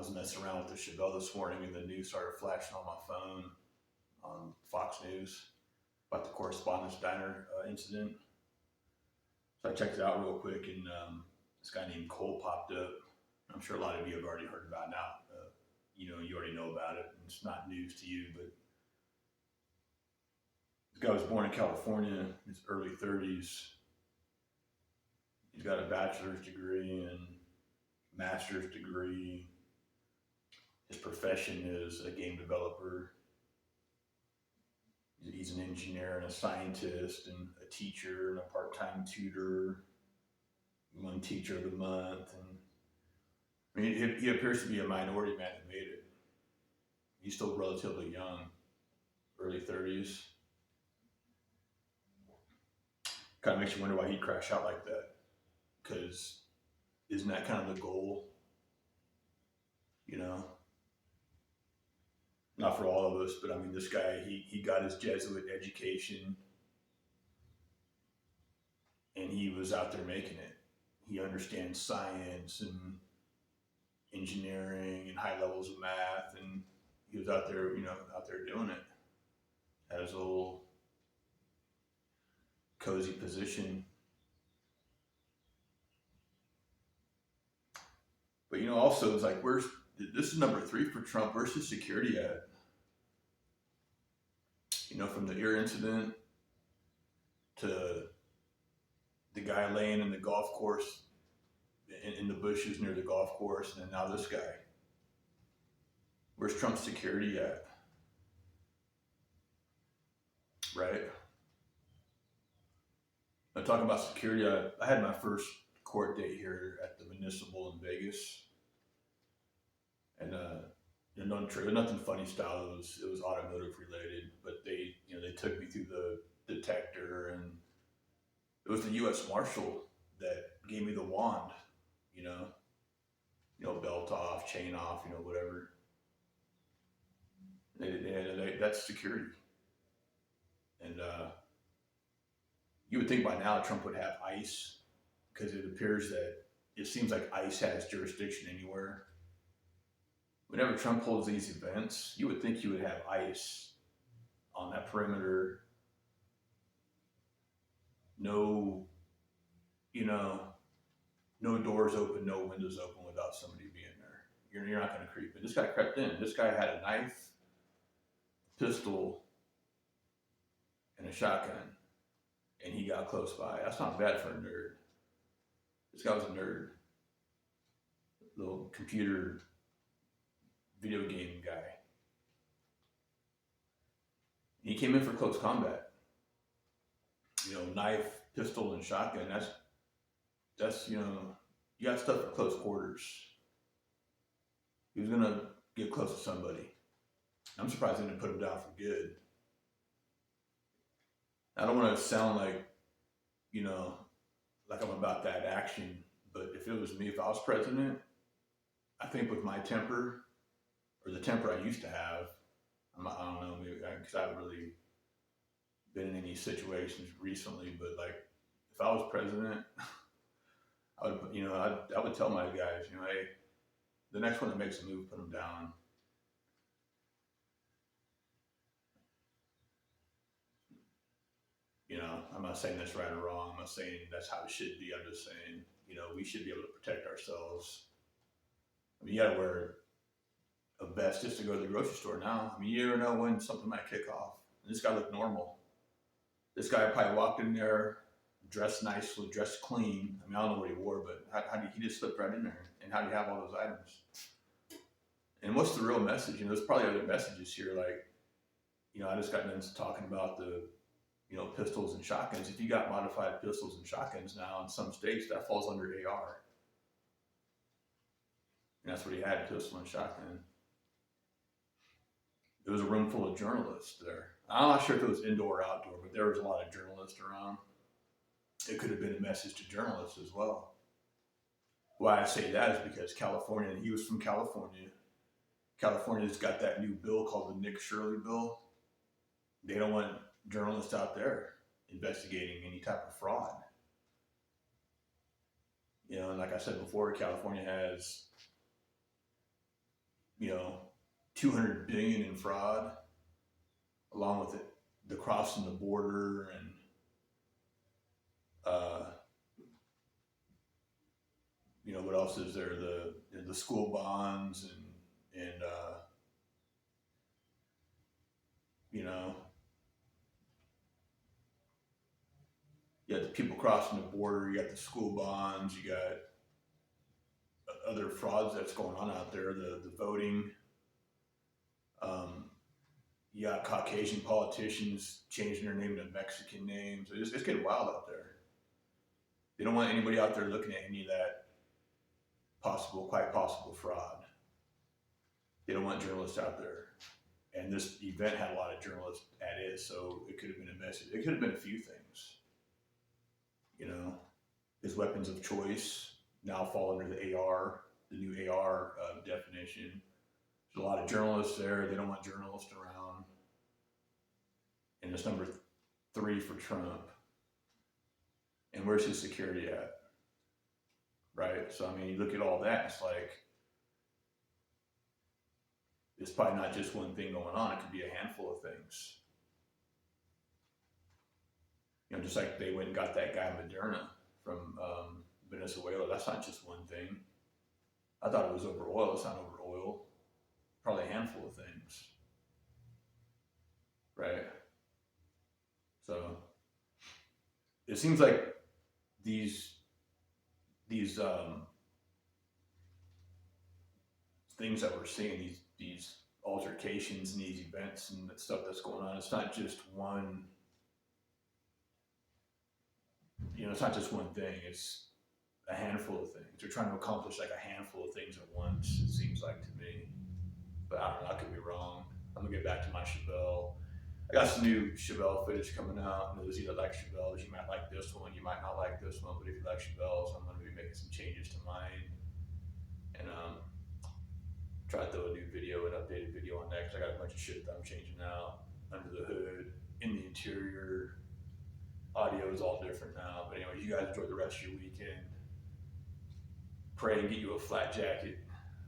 was messing around with the Chevelle this morning, and the news started flashing on my phone on Fox News about the Correspondence Dinner incident. So I checked it out real quick, and this guy named Cole popped up. I'm sure a lot of you have already heard about it now. You already know about it, and it's not news to you, but this guy was born in California in his early 30s. He's got a bachelor's degree and master's degree. His profession is a game developer. He's an engineer and a scientist and a teacher and a part-time tutor, one teacher of the month. And I mean, he appears to be a minority man that made it. He's still relatively young, early 30s. Kind of makes you wonder why he'd crash out like that. Because isn't that kind of the goal? You know? Not for all of us, but I mean, this guy, he got his Jesuit education and he was out there making it. He understands science and engineering and high levels of math, and he was out there, out there doing it at his little cozy position. But also it's like, this is number 3 for Trump. Where's his security at? From the ear incident to the guy laying in the golf course, in the bushes near the golf course, and then now this guy. Where's Trump's security at? Right? I'm talking about security. I had my first court date here at the Municipal in Vegas. And nothing funny style. It was automotive related, but they took me through the detector, and it was the U.S. Marshal that gave me the wand. Belt off, chain off, whatever. That's security. And you would think by now Trump would have ICE, because it seems like ICE has jurisdiction anywhere. Whenever Trump holds these events, you would think he would have ICE on that perimeter. No, no doors open, no windows open without somebody being there. You're not going to creep in. This guy crept in. This guy had a knife, pistol, and a shotgun, and he got close by. That's not bad for a nerd. This guy was a nerd. Little computer video game guy. He came in for close combat. Knife, pistol, and shotgun. That's you got stuff at close quarters. He was gonna get close to somebody. I'm surprised they didn't put him down for good. I don't want to sound like, like I'm about that action, but if it was me, if I was president, I think with my temper, or the temper I used to have, I don't know, maybe because I haven't really been in any situations recently, but like if I was president, I would tell my guys, hey, the next one that makes a move, put them down. I'm not saying that's right or wrong. I'm not saying that's how it should be. I'm just saying, we should be able to protect ourselves. I mean, you gotta wear a vest just to go to the grocery store now. I mean, you never know when something might kick off. And this guy looked normal. This guy probably walked in there, dressed nicely, dressed clean. I mean, I don't know what he wore, but how did he just slip right in there? And how do you have all those items? And what's the real message? There's probably other messages here, like, I just got done talking about the, pistols and shotguns. If you got modified pistols and shotguns now in some states, that falls under AR. And that's what he had, pistol and shotgun. There was a room full of journalists there. I'm not sure if it was indoor or outdoor, but there was a lot of journalists around. It could have been a message to journalists as well. Why I say that is because California, and he was from California. California's got that new bill called the Nick Shirley bill. They don't want journalists out there investigating any type of fraud. And like I said before, California has you know, 200 billion in fraud, along with it, the crossing the border and uh, you know, what else is there? The school bonds and you know, you got the people crossing the border, you got the school bonds, you got other frauds that's going on out there, the voting. Um, you got Caucasian politicians changing their name to Mexican names. It's getting wild out there. They don't want anybody out there looking at any of that quite possible fraud. They don't want journalists out there. And this event had a lot of journalists at it, so it could have been a message. It could have been a few things. You know, his weapons of choice now fall under the AR, the new AR definition. There's a lot of journalists there. They don't want journalists around. And it's number 3 for Trump. And where's his security at? Right? So, I mean, you look at all that, it's like, it's probably not just one thing going on. It could be a handful of things. You know, just like they went and got that guy Moderna from Venezuela. That's not just one thing. I thought it was over oil. It's not over oil. Probably a handful of things. Right? So it seems like these things that we're seeing, these altercations and these events and the stuff that's going on, it's not just one, you know, it's not just one thing, it's a handful of things. They're trying to accomplish like a handful of things at once, it seems like to me. But I don't know, I could be wrong. I'm gonna get back to my Chevelle. I got some new Chevelle footage coming out. And those of you that like Chevelles, you might like this one, you might not like this one, but if you like Chevelles, I'm gonna be making some changes to mine. And try to throw a new video, an updated video on that, because I got a bunch of shit that I'm changing out under the hood, in the interior. Audio is all different now. But anyway, you guys enjoy the rest of your weekend. Pray and get you a flat jacket.